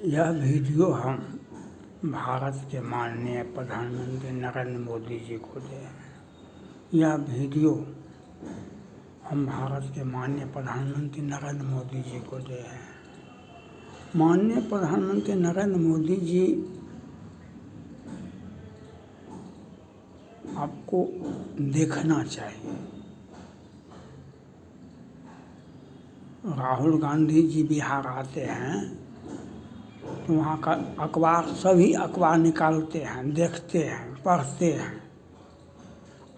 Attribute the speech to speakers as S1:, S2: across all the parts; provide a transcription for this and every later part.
S1: यह वीडियो हम भारत के माननीय प्रधानमंत्री नरेंद्र मोदी जी को दें। यह वीडियो हम भारत के माननीय प्रधानमंत्री नरेंद्र मोदी जी को दे हैं। माननीय प्रधानमंत्री नरेंद्र मोदी जी आपको देखना चाहिए। राहुल गांधी जी बिहार आते हैं तो वहाँ का अखबार, सभी अखबार निकालते हैं, देखते हैं, पढ़ते हैं।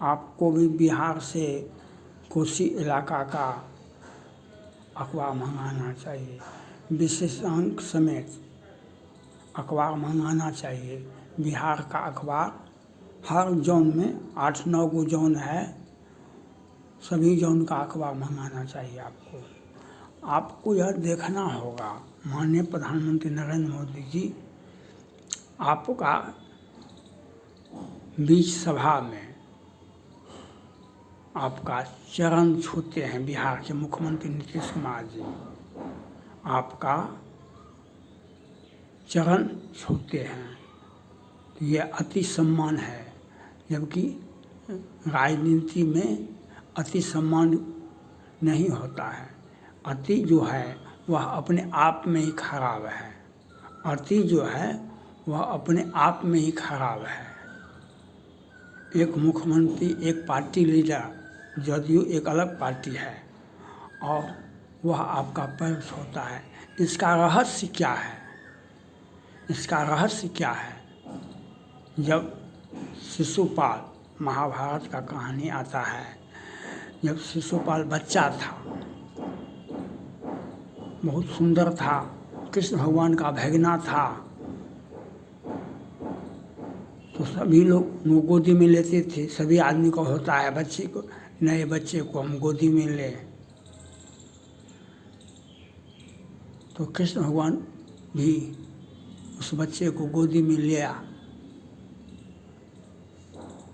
S1: आपको भी बिहार से कोसी इलाका का अखबार मंगाना चाहिए, विशेषांक समेत अखबार मंगाना चाहिए। बिहार का अखबार हर जोन में 8-9 गो जोन है, सभी जोन का अखबार मंगाना चाहिए। आपको यह देखना होगा, माननीय प्रधानमंत्री नरेंद्र मोदी जी आपका बीच सभा में आपका चरण छूते हैं। बिहार के मुख्यमंत्री नीतीश कुमार जी आपका चरण छूते हैं, ये अति सम्मान है। जबकि राजनीति में अति सम्मान नहीं होता है। अति जो है वह अपने आप में ही खराब है। अति जो है वह अपने आप में ही खराब है। एक मुख्यमंत्री, एक पार्टी लीडर, जदयू एक अलग पार्टी है, और वह आपका पैर छूता है। इसका रहस्य क्या है? इसका रहस्य क्या है? जब शिशुपाल, महाभारत का कहानी आता है, जब शिशुपाल बच्चा था, बहुत सुंदर था, कृष्ण भगवान का भगना था, तो सभी लोग वो गोदी में लेते थे। सभी आदमी को होता है बच्चे को, नए बच्चे को हम गोदी में लें। तो कृष्ण भगवान भी उस बच्चे को गोदी में लिया,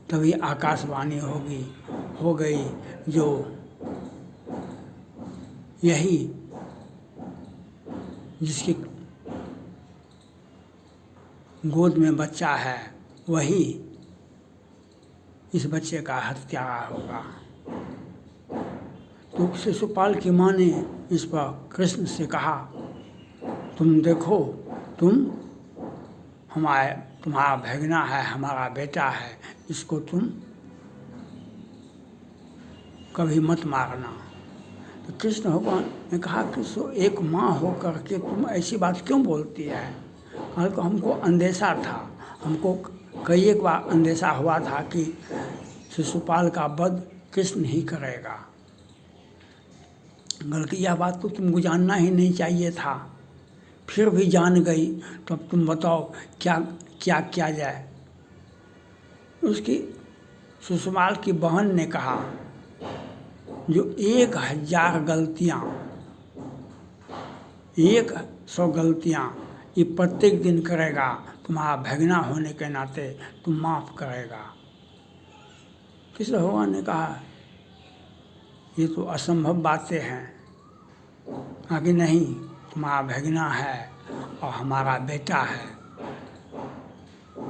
S1: तभी आकाशवाणी हो गई, जो यही जिसकी गोद में बच्चा है वही इस बच्चे का हत्यारा होगा। तो शिशुपाल की माँ ने इस पर कृष्ण से कहा, तुम देखो, तुम्हारा भगना है, हमारा बेटा है, इसको तुम कभी मत मारना। तो कृष्ण भगवान ने कहा कि सो एक माँ हो करके तुम ऐसी बात क्यों बोलती है? हमको अंदेशा था, हमको कई एक बार अंदेशा हुआ था कि शिशुपाल का वध कृष्ण ही करेगा। बल्कि यह बात तो तुमको जानना ही नहीं चाहिए था, फिर भी जान गई, तो अब तुम बताओ क्या क्या किया जाए। उसकी शिशुपाल की बहन ने कहा, जो 1000 गलतियाँ, 100 गलतियाँ ये प्रत्येक दिन करेगा, तुम्हारा भगना होने के नाते तुम माफ़ करेगा। कृष्ण भगवान ने कहा, ये तो असंभव बातें हैं। आगे नहीं, तुम्हारा भगना है और हमारा बेटा है।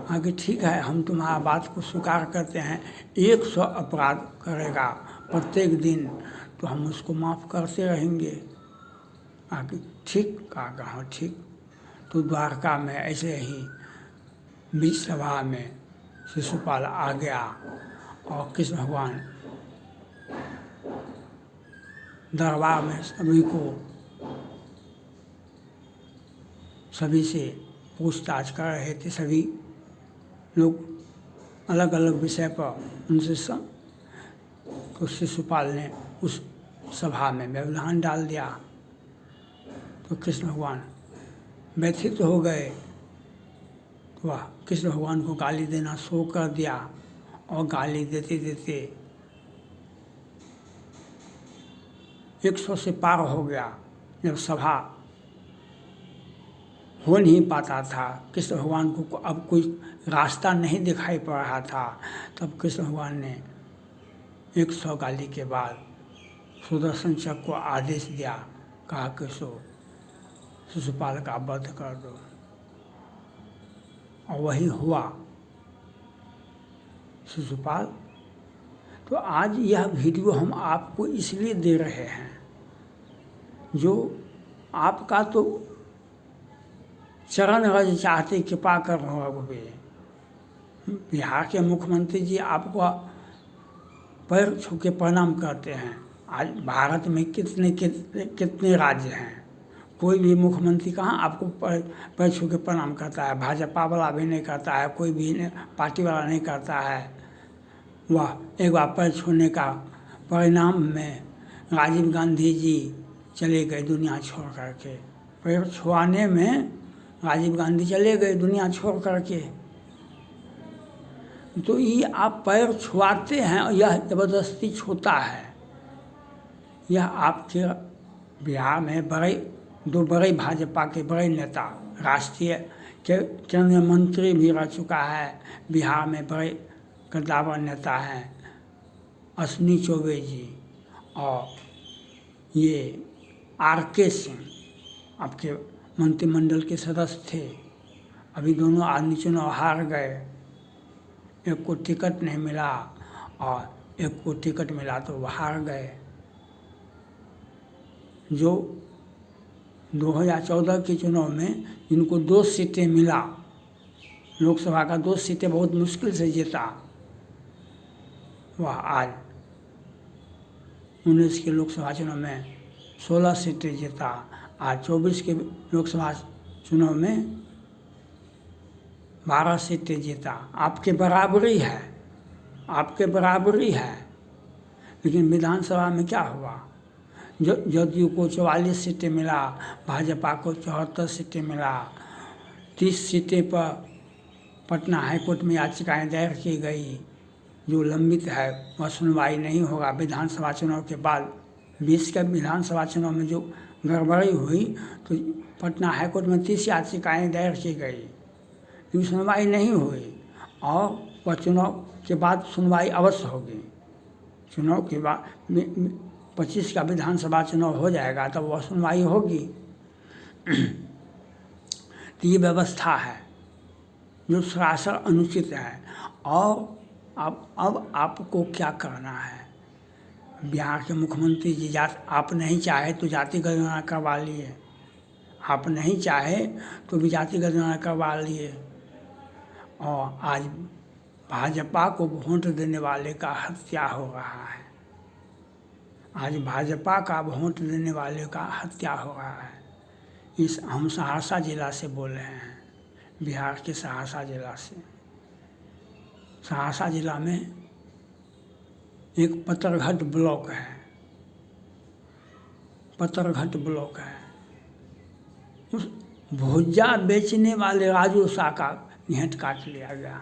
S1: आगे ठीक है, हम तुम्हारा बात को स्वीकार करते हैं। 100 अपराध करेगा प्रत्येक दिन, तो हम उसको माफ़ करते रहेंगे। आगे ठीक कहा, हाँ ठीक। तो द्वारका में ऐसे ही बीच सभा में शिशुपाल आ गया, और कृष्ण भगवान दरबार में सभी से पूछताछ कर रहे थे। सभी लोग अलग अलग विषय पर उनसे तो शिशुपाल ने उस सभा में व्यवधान डाल दिया। तो कृष्ण भगवान व्यथित हो गए। तो वह कृष्ण भगवान को गाली देना शुरू कर दिया, और गाली देते देते 100 से पार हो गया। जब सभा हो नहीं पाता था, कृष्ण भगवान को अब कोई रास्ता नहीं दिखाई पड़ रहा था, तब कृष्ण भगवान ने 100 गाली के बाद सुदर्शन चक्र को आदेश दिया, कहा कि शिशुपाल का वध कर दो। और वही हुआ शिशुपाल। तो आज यह वीडियो हम आपको इसलिए दे रहे हैं, जो आपका तो चरण रज चाहते कृपा कर रघुबीर। बिहार के मुख्यमंत्री जी आपको पैर छू के प्रणाम करते हैं। आज भारत में कितने राज्य हैं, कोई भी मुख्यमंत्री कहाँ आपको पैर छू के प्रणाम करता है। भाजपा वाला भी नहीं करता है, कोई भी पार्टी वाला नहीं करता है। वह एक बार पैर छूने का परिणाम में राजीव गांधी जी चले गए दुनिया छोड़ करके। पैर छुआने में राजीव गांधी चले गए दुनिया छोड़ करके। तो ये आप पैर छुआते हैं, यह ज़बरदस्ती छूता है। यह आपके बिहार में दो बड़े भाजपा के बड़े नेता, राष्ट्रीय केंद्रीय मंत्री भी रह चुका है। बिहार में बड़े कद्दावर नेता हैं अश्विनी चौबे जी और ये RK सिंह, आपके मंत्रिमंडल के सदस्य थे। अभी दोनों आदमी चुनाव हार गए, एक को टिकट नहीं मिला और एक को टिकट मिला तो वो हार गए। जो 2014 के चुनाव में जिनको 2 सीटें मिला, लोकसभा का 2 सीटें बहुत मुश्किल से जीता, वह आज 19 के लोकसभा चुनाव में 16 सीटें जीता। आज 24 के लोकसभा चुनाव में 12 सीटें जीता। आपके बराबरी है, आपके बराबरी है। लेकिन विधानसभा में क्या हुआ? जदयू को 44 सीटें मिला, भाजपा को 74 सीटें मिला। 30 सीटें पर पटना हाईकोर्ट में याचिकाएं दायर की गई, जो लंबित है, वह सुनवाई नहीं होगा। विधानसभा चुनाव के बाद 20 के विधानसभा चुनाव में जो गड़बड़ी हुई, तो पटना हाईकोर्ट में 30 याचिकाएं दायर की गई, लेकिन सुनवाई नहीं हुई। और वह चुनाव के बाद सुनवाई अवश्य होगी। चुनाव के बाद 25 का विधानसभा चुनाव हो जाएगा, तब वह सुनवाई होगी। तो ये व्यवस्था है जो सरासर अनुचित है। और अब आपको क्या करना है? बिहार के मुख्यमंत्री जी आप नहीं चाहे तो जाति गणना करवा लिए, आप नहीं चाहे तो भी जाति गणना करवा लिए। और आज भाजपा को वोट देने वाले का हत्या हो रहा है। आज भाजपा का वोट देने वाले का हत्या हो रहा है। हम सहरसा जिला से बोल रहे हैं, बिहार के सहरसा जिला से। सहरसा जिला में एक पत्थरघाट ब्लॉक है, पत्थरघाट ब्लॉक है। उस भुजा बेचने वाले राजू शाह का घेंट काट लिया गया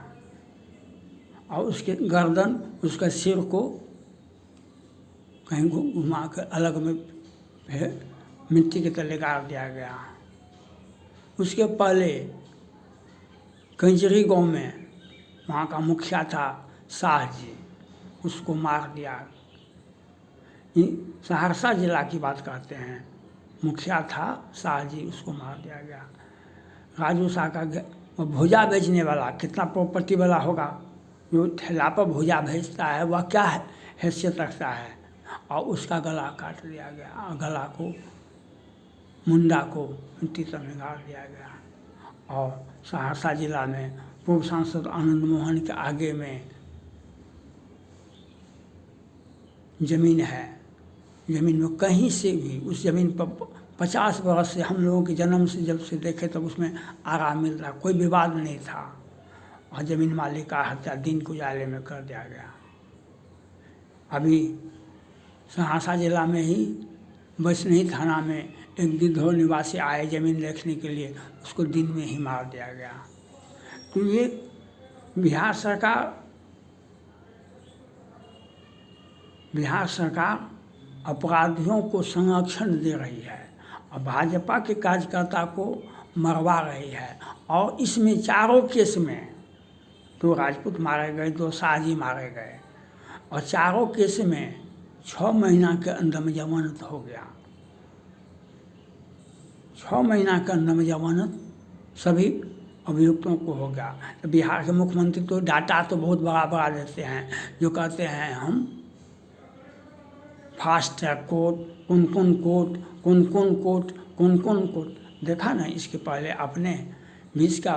S1: और उसके गर्दन, उसका सिर को कहीं घुमा कर अलग में मिट्टी के तले गाड़ दिया गया। उसके पहले कंजरी गांव में वहाँ का मुखिया था शाह जी, उसको मार दिया। सहरसा जिला की बात करते हैं, मुखिया था शाह जी, उसको मार दिया गया। राजू शाह का वो भुजा बेचने वाला कितना प्रॉपर्टी वाला होगा, जो ठेला पर भुजा बेचता है, वह क्या हैसियत रखता है। और उसका गला काट दिया गया, गला को, मुंडा को मिट्टी में गाड़ दिया गया। और सहरसा जिला में पूर्व सांसद आनंद मोहन के आगे में ज़मीन है। ज़मीन में कहीं से भी, उस ज़मीन पर 50 वर्ष से, हम लोगों के जन्म से जब से देखे तब उसमें आराम मिल रहा, कोई विवाद नहीं था। और ज़मीन मालिक का हत्या दिन उजाले में कर दिया गया। अभी सहरसा जिला में ही बसनी थाना में एक गिद्धौर निवासी आए ज़मीन देखने के लिए, उसको दिन में ही मार दिया गया। तो ये बिहार सरकार अपराधियों को संरक्षण दे रही है और भाजपा के कार्यकर्ता को मरवा रही है। और इसमें चारों केस में 2 राजपूत मारे गए, 2 शाहजी मारे गए, और चारों केस में 6 महीना के अंदर में जमानत हो गया। 6 महीना के अंदर में जमानत सभी अभियुक्तों को हो गया। तो बिहार के मुख्यमंत्री तो डाटा तो बहुत बड़ा बड़ा देते हैं, जो कहते हैं हम फास्ट ट्रैक कोर्ट, कौन कौन कोर्ट, कौन कौन कोर्ट, कौन कौन कोर्ट। देखा ना, इसके पहले अपने 20 का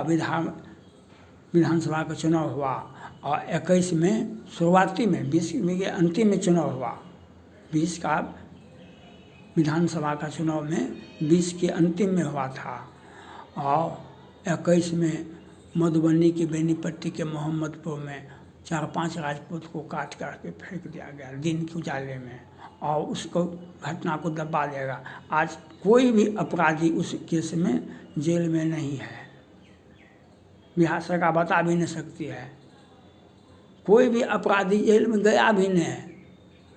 S1: विधानसभा का चुनाव हुआ और 21 में शुरुआती में, 20 में के अंतिम में चुनाव हुआ। 20 का विधानसभा का चुनाव में 20 के अंतिम में हुआ था और 21 में मधुबनी के बेनीपट्टी के मोहम्मदपुर में 4-5 राजपूत को काट करके फेंक दिया गया दिन के उजाले में, और उसको घटना को दबा देगा। आज कोई भी अपराधी उस केस में जेल में नहीं है, बिहार सरकार बता भी नहीं सकती है। कोई भी अपराधी जेल में गया भी नहीं है,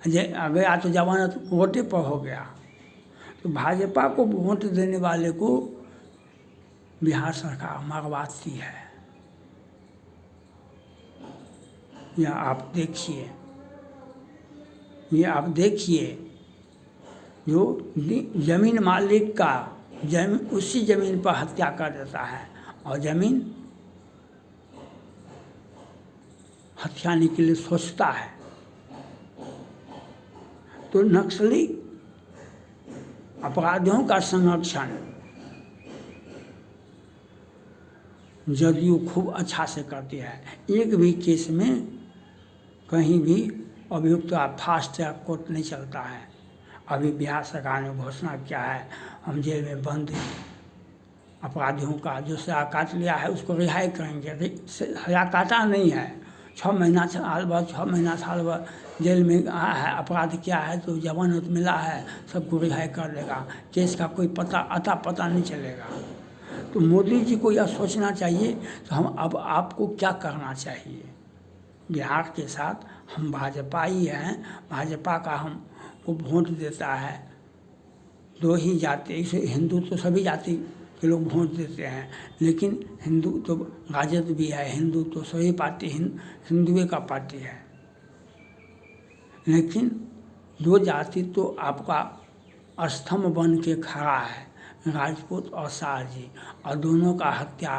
S1: गया तो जमानत वोटे पर हो गया। तो भाजपा को वोट देने वाले को बिहार सरकार मरवाती है। यह आप देखिए, जो जमीन मालिक का उसी जमीन पर हत्या कर देता है और जमीन हथियाने के लिए सोचता है। तो नक्सली अपराधियों का संरक्षण जदयू खूब अच्छा से करती है। एक भी केस में कहीं भी अभियुक्त फास्ट ट्रैक कोर्ट नहीं चलता है। अभी बिहार सरकार ने घोषणा किया है, हम जेल में बंद अपराधियों का जो सजा काट लिया है उसको रिहाई करेंगे। सजा काटा नहीं है, 6 महीना साल भर जेल में आया है, अपराध किया है तो जमानत मिला है, सबको रिहाई कर देगा। केस का कोई पता नहीं चलेगा। तो मोदी जी को यह सोचना चाहिए तो हम अब आपको क्या करना चाहिए। बिहार के साथ हम भाजपा ही हैं, भाजपा का हमको वोट देता है। 2 ही जाति, इसे हिंदू तो सभी जाति के लोग वोट देते हैं, लेकिन हिंदू तो राजद भी है, हिंदू तो सभी पार्टी हिंदुए का पार्टी है। लेकिन 2 जाति तो आपका स्तंभ बन के खड़ा है, राजपूत और शाह जी, और दोनों का हत्या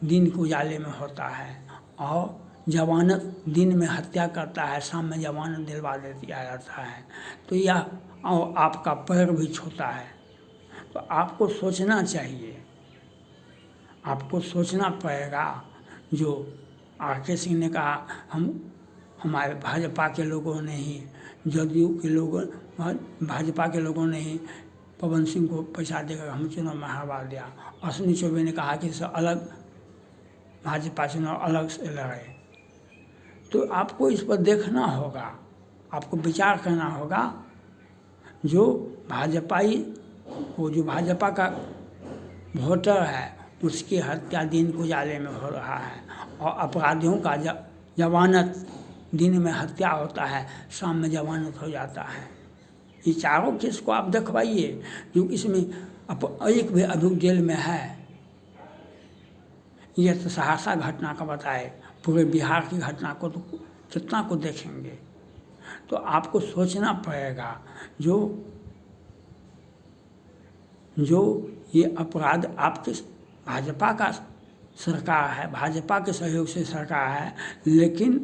S1: दिन के उजाले में होता है और जमानत दिन में हत्या करता है, शाम में जमानत दिलवा दिया जाता है। तो यह आपका पैर भी छूता है। तो आपको सोचना चाहिए, आपको सोचना पड़ेगा। जो आर.के. सिंह ने कहा, हमारे भाजपा के लोगों ने ही, जदयू के लोगों, भाजपा के लोगों ने ही पवन सिंह को पैसा देकर हम चुनाव में हरवा दिया। अश्विनी चौबे ने कहा कि अलग भाजपा चुनाव अलग से लड़े। तो आपको इस पर देखना होगा, आपको विचार करना होगा। जो भाजपाई को, जो भाजपा का वोटर है, उसकी हत्या दिन के उजाले में हो रहा है और अपराधियों का जमानत, दिन में हत्या होता है, शाम में जमानत हो जाता है। ये चारों केस को आप दिखवाइए, जो इसमें एक भी अभियुक्त जेल में है। यह तो सहरसा घटना का बताए, पूरे बिहार की घटना को तो कितना को देखेंगे। तो आपको सोचना पड़ेगा। जो ये अपराध आपके भाजपा का सरकार है, भाजपा के सहयोग से सरकार है, लेकिन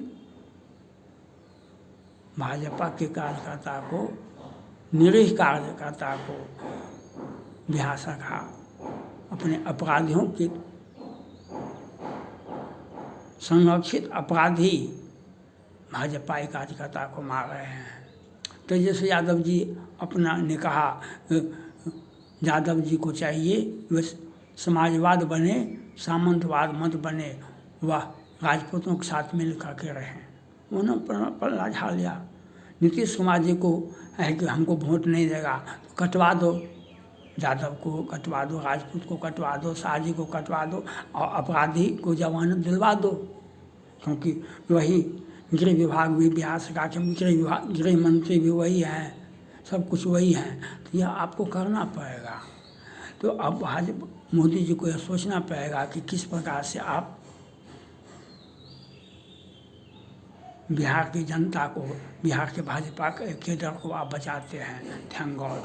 S1: भाजपा के कार्यकर्ता को, निरीह कार्यकर्ता को बिहार सरकार अपने अपराधियों के संरक्षित अपराधी भाजपाई कार्यकर्ता को मार रहे हैं। तेजस्वी यादव जी अपना ने कहा, यादव जी को चाहिए वह समाजवाद बने, सामंतवाद मत बने, वह राजपूतों के साथ मिल करके रहें। उन्होंने पल्ला झाड़ लिया। नीतीश कुमार जी को है कि हमको वोट नहीं देगा तो कटवा दो, यादव को कटवा दो, राजपूत को कटवा दो, शाह जी को कटवा दो और अपराधी को जमानत दिलवा दो। क्योंकि वही गृह विभाग भी बिहार सरकार के गृह मंत्री भी वही हैं, सब कुछ वही हैं। तो यह आपको करना पड़ेगा। तो अब मोदी जी को यह सोचना पड़ेगा कि किस प्रकार से आप बिहार की जनता को, बिहार के भाजपा के कैडर को आप बचाते हैं। Thank God.